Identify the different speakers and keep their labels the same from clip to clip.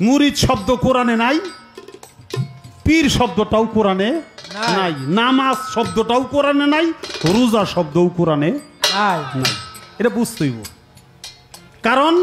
Speaker 1: মুরিদ শব্দ কোরআনে নাই, পীর শব্দটাও কোরআনে নাই, নামাজ শব্দটাও কোরআনে নাই, রোজা শব্দও কোরআনে নাই। এটা বুঝতে হইব, কারণ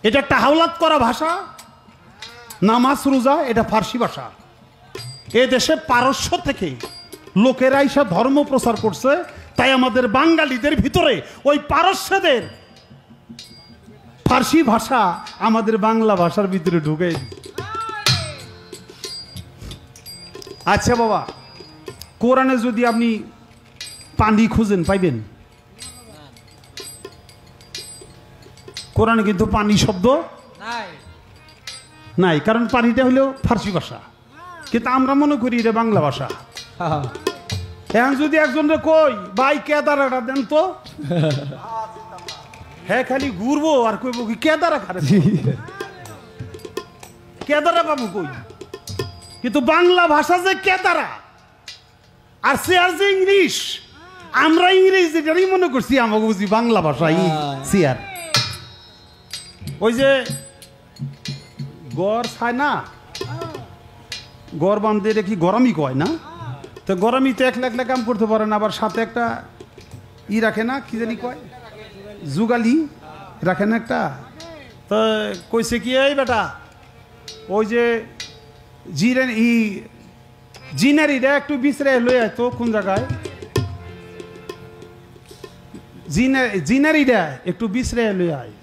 Speaker 1: এটা একটা হাওলাত করা ভাষা। নামাজ রোজা এটা ফার্সি ভাষা। এ দেশে পারস্য থেকে লোকেরা এসে ধর্ম প্রচার করছে, তাই আমাদের বাঙালিদের ভিতরে ওই পারস্যদের ফার্সি ভাষা আমাদের বাংলা ভাষার ভিতরে ঢুকে। আচ্ছা বাবা, কোরআনে যদি আপনি পানি খুঁজেন পাইবেন? কোরআনে কিন্তু পানি শব্দ নাই, কারণ পানিটা হলো ফার্সি ভাষা, কিন্তু আমরা মনে করি এটা বাংলা ভাষা। এখন যদি একজনকে কই ভাই কেদারাটা দেন তো, হ্যাঁ খালি ঘুরবো আর কইব কি কেদারা খারে, কেদারা পাবো কই? কিন্তু বাংলা ভাষা যে কেদারা আর সে আর যে ইংলিশ, আমরা ইংরেজিটারই মনে করছি আমাকে বুঝি বাংলা ভাষা সিয়ার। ওই যে গড় ছায় না, গড় বান্ধে রেখি গরমই কয় না, তো গরমই তো একলা একলা কাম করতে পারে না, আবার সাথে একটা ই রাখে না, কি জানি কয়, যুগালি রাখে না একটা। তো কইছে কি এই বেটা, ওই যে জিনারিটা একটু বিছরে লই আয় তো, কোন জায়গায় জিনারিটা একটু বিছরে লই আয়।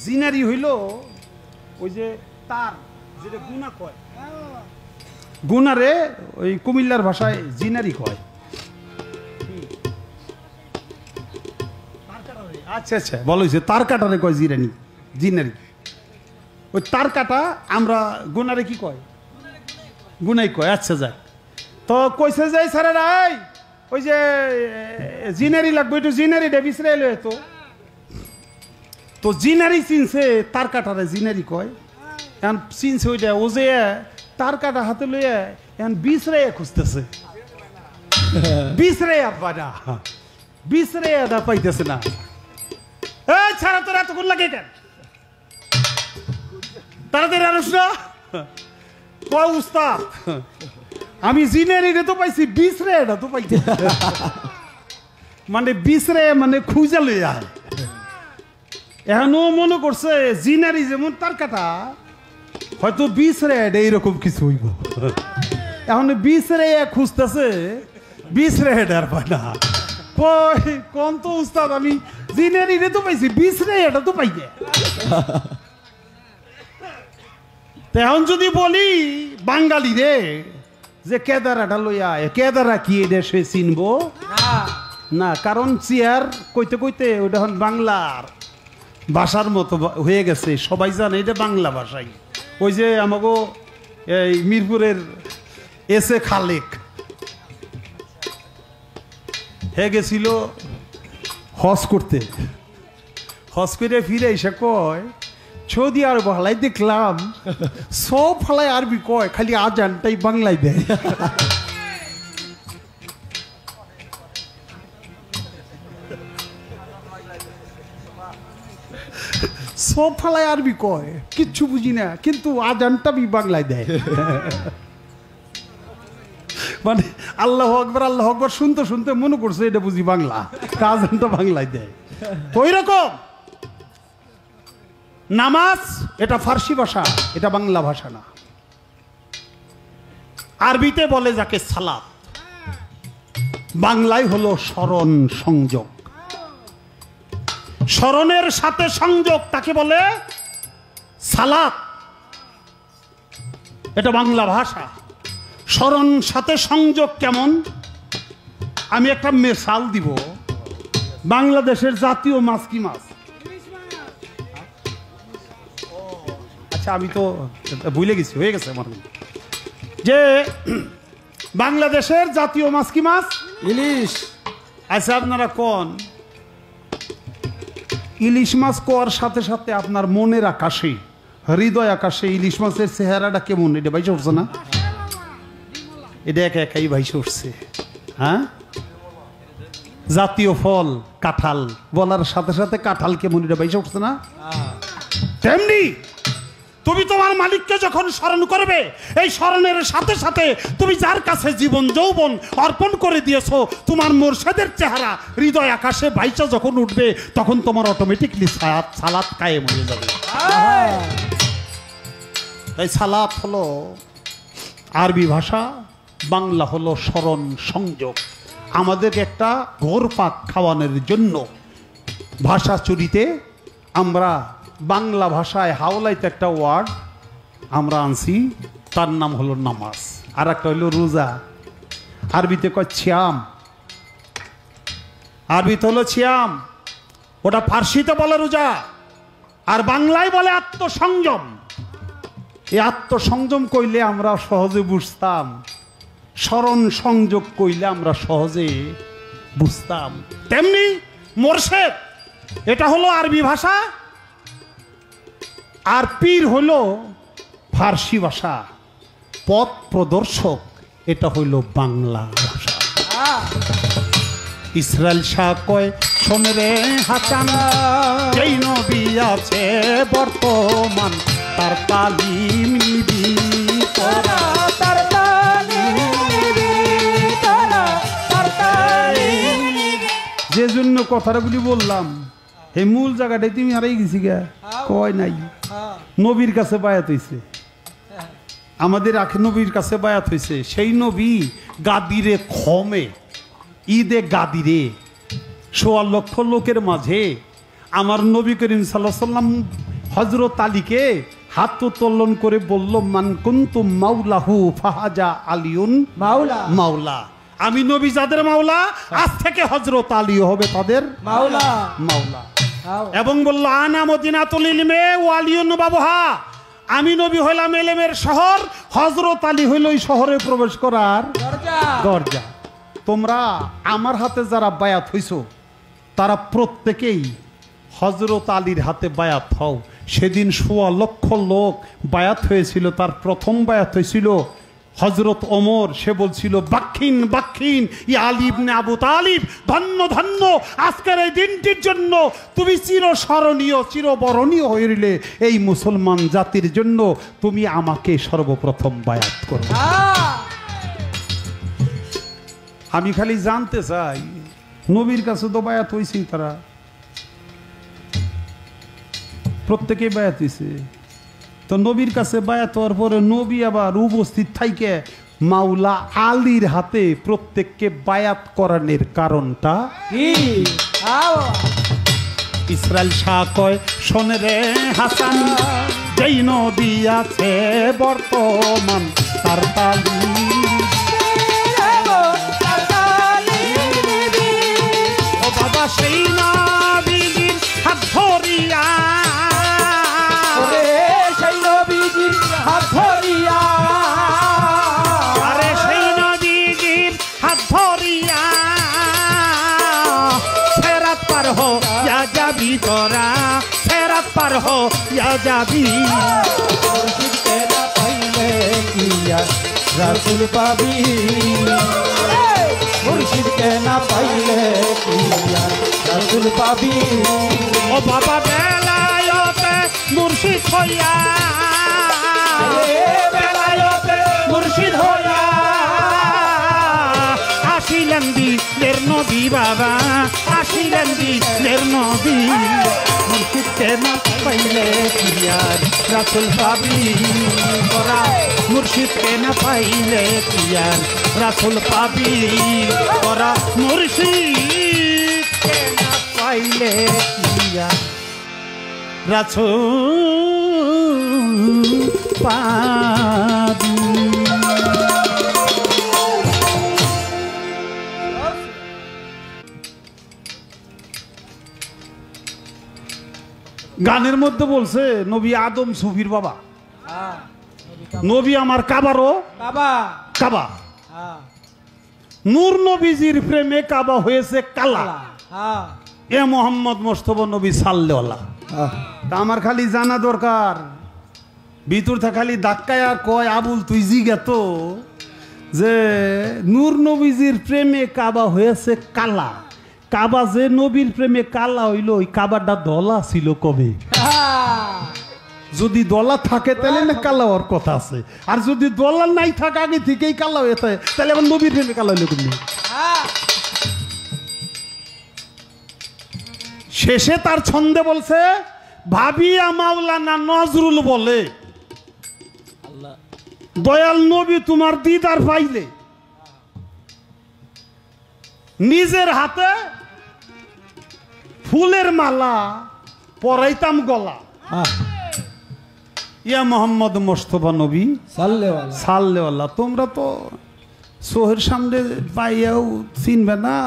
Speaker 1: জিনারি হইল ওই যে তার যেটা গুনা কয়, গুনারে ওই কুমিল্লার ভাষায় জিনারি কয়। আচ্ছা আচ্ছা বলো, তার কাটারে কয় জিরানি, জিনারি। ওই তার কাটা আমরা গুনারে কি কয়? গুনাই কয়। আচ্ছা যাক, তো কইছে যে স্যারেরা ওই যে জিনারি লাগবে, একটু জিনারিটা বিছরে এলো তো। তো জিনারি চিনছে তার কাটারে জিনারি কয়, এখন চিনছে ওইটা, ও যে তার কাটা হাতে লইয়া এখন বিছরে খুঁজতেছে, বিছরে আব্বাটা বিছরে আদা পাইতেছে না। এই ছাড়া তোর এতক্ষণ লাগে কেন? তাড়াতাড়ি আনুস না। কয় উস্তাদ আমি জিনারিটা তো পাইছি, বিছরে এটা তো পাইছি, মানে বিছরে মানে খুঁজে লইয়া। এখনো মনে করছে জিনারি যেমন তার কাটা, হয়তো বিছরে এইরকম কিছু হইব। এখন বিছরে খুঁজতেছে, বিছরে আর পায় না। কোন তো উস্তাদ আমি জিনারি রে তো পাইছি, বিছরে এটা তো পাই না। এখন যদি বলি বাঙালি রে যে কেদারাটা লইয়া, কেদারা কি এটা সে চিনবো না, কারণ চেয়ার কইতে কইতে ওটা এখন বাংলার ভাষার মতো হয়ে গেছে, সবাই জানে এটা বাংলা ভাষাই। ওই যে আমাকে এই মিরপুরের এস এ খালেক হে গেছিল হজ করতে, হজ করে ফিরে এসে কয় সৌদি আরব হালাই দেখলাম সব হালাই আরবি কয়, খালি আজানটাই বাংলায় দেয়। সব ফালায় আরবি কয়, কিচ্ছু বুঝি না, কিন্তু আজানটা বাংলায় দেয়। মানে আল্লাহু আকবার শুনতে শুনতে মনে করছে এটা বুঝি বাংলা, আজানটা বাংলায় দেয়। তো ওই রকম নামাজ এটা ফার্সি ভাষা, এটা বাংলা ভাষা না। আরবিতে বলে যাকে সালাত, বাংলায় হলো স্মরণ সংযোগ। স্মরণের সাথে সংযোগ তাকে বলে সালাত, এটা বাংলা ভাষা। স্মরণ সাথে সংযোগ কেমন? আমি একটা মিসাল দিব। বাংলাদেশের জাতীয় মাছ কি মাছ? আচ্ছা আমি তো ভুলে গেছি, হয়ে গেছে আমার, যে বাংলাদেশের জাতীয় মাছ কি মাছ? ইলিশ। আচ্ছা আপনারা কোন ইলিশ মাছ কোয়ার সাথে সাথে আপনার মনের আকাশে, হৃদয় আকাশে ইলিশ মাছের চেহারাটা কেমন এটা ভাইসে উঠছে না? এটা একা একাই ভাইসে উঠছে। হ্যাঁ, জাতীয় ফল কাঁঠাল বলার সাথে সাথে কাঁঠাল কেমন এটা ভাইসে উঠছে না? তেমনি তুমি তোমার মালিককে যখন স্মরণ করবে, এই স্মরণের সাথে সাথে তুমি যার কাছে জীবন যৌবন অর্পণ করে দিয়েছো, তোমার মুর্শিদের চেহারা হৃদয় আকাশে বাইচা যখন উঠবে, তখন তোমার অটোমেটিকলি সালাত কায়েম হয়ে যাবে। এই সালাত হলো আরবি ভাষা, বাংলা হলো স্মরণ সংযোগ। আমাদের একটা ঘোরপাক খাওয়ানোর জন্য ভাষা চুরিতে আমরা বাংলা ভাষায় হাওলাইতে একটা ওয়ার্ড আমরা আনছি, তার নাম হলো নামাজ, আর একটা হলো রোজা। আরবিতে কয় ছিয়াম, আরবিতে হলো ছিয়াম, ওটা ফার্সিতে বলে রোজা, আর বাংলায় বলে আত্মসংযম। এই আত্মসংযম কইলে আমরা সহজে বুঝতাম, স্মরণ সংযোগ কইলে আমরা সহজে বুঝতাম। তেমনি মোরশেদ, এটা হলো আরবি ভাষা, আর পীর হলো ফার্সি ভাষা, পথ প্রদর্শক এটা হইল বাংলা ভাষা। ইসরায়েল শাহ কয় শোনে রে হাসান, যেই নবী আছে বর্তমান, তার তালিম নিবি তোরা, তার তালিম নিবি তোরা, তার তালিম নিবি। যে জন্য কথাগুলি বললাম, এই মূল জায়গাটাই তুমি হারাই গেছি গা, কয় নাই। নবীর কাছে বায়াত হইছে, আমাদের আখে নবীর কাছে বায়াত হইছে। সেই নবী গাদিরে খমে, ঈদে গাদিরে ১৬ লক্ষ লোকের মাঝে আমার নবী করিম সাল্লাল্লাহু আলাইহি ওয়াসাল্লাম হযরত আলীকে হাত উত্তোলন করে বলল, মান কুনতু মাওলাহু ফাহাজা আলিউন মাওলা, মাওলা। আমি নবী যাদের মাওলা, আজ থেকে হযরত আলী হবে তাদের মাওলা, মাওলা। এবং বলল, আনা মদিনাতুল ইলমে ওয়া আলিউন বাবুহা, আমি নবী হইলাম এলেমের শহর, হযরত আলী হইল ওই শহরে প্রবেশ করার দরজা। তোমরা আমার হাতে যারা বায়াত হইছো, তারা প্রত্যেকেই হযরত আলীর হাতে বায়াত হও। সেদিন ১৬ লক্ষ লোক বায়াত হয়েছিল, তার প্রথম বায়াত হয়েছিল হযরত ওমর। সে বলছিল, বাক্ষিন বাক্ষিন ইয়া আলী ইবনে আবু তালিব, ধন্য ধন্য আজকের এই দিনটির জন্য তুমি চিরস্মরণীয় চিরবরণীয় হইলে এই মুসলমান জাতির জন্য তুমি আমাকে সর্বপ্রথম বায়াত করো। আমি খালি জানতে চাই, নবীর কাছে তো বায়াত হইছি, তারা প্রত্যেকেই বায়াত হইছে। তো নবীর কাছে বায়াত হওয়ার পরে নবী আবার উপস্থিত থাইকে মাওলা আলীর হাতে প্রত্যেককে বায়াত করানোর কারণটা কি? ইসরায়েল শাহ কয় শোনে রে হাসান, যেই নবী আছে বর্তমান, তার তালিম ও বাবা সেই নবীর হাত ধরিয়া, আরে সেই নবীর হাত ধরিয়া ফেরাত পার হো ইয়া যাবি তোরা, ফেরাত পার হো ইয়া যাবি। মুর্শিদকে না পাইলে কি আর রাসূল পাবি, মুর্শিদকে না পাইলে কি আর রাসূল পাবি। ও বাবা বেলায়তে মুর্শিদ হইয়া, বেলায়তে মুর্শিদ হইয়া আসিলেন দিলের নবী বাবা, আসিলেন দিলের নবী। মুর্শিদকে না পাইলে কি আর রাসূল পাবি তোরা, মুর্শিদকে না পাইলে কি আর রাসূল পাবি তোরা, মুর্শিদকে না পাইলে কি আর রাসূল পাবি। গানের মধ্যে বলছে নবী আদম সুফির বাবা, নবী আমার কাবারও কাবা, নূর নবীজির প্রেমে কাবা হয়েছে কালা। এ মোহাম্মদ মোস্তফা নবী সাল্লাল্লাহু তা আমার খালি জানা দরকার, ভিতর থেকে খালি ধাক্কায় আর কয় আবুল তুই জিজ্ঞাত যে নূর নবীজির প্রেমে কাবা হয়েছে কালা, কাবা যে নবীর প্রেমে কালা হইল, ওই কাবাটা ধলা ছিল কবে? যদি ডলার থাকে তাহলে না কালা হওয়ার কথা আছে, আর যদি ডলার নাই থাকে আগে থেকেই কালা হয়ে থাকে তাহলে আবার নবীর প্রেমে কালা হইলে কোন শেষে তার ছন্দে বলছে ভাবিয়া মাওলানা নজরুল বলে দয়াল নবী তোমার দিদার পাইলে নিজের হাতে ফুলের মালা পরাইতাম গলা। ইয়া মোহাম্মদ মোস্তফা নবী সাল্লেওয়াল্লাহ। তোমরা তো সোহের সামনে পাইয়াও চিনবে না।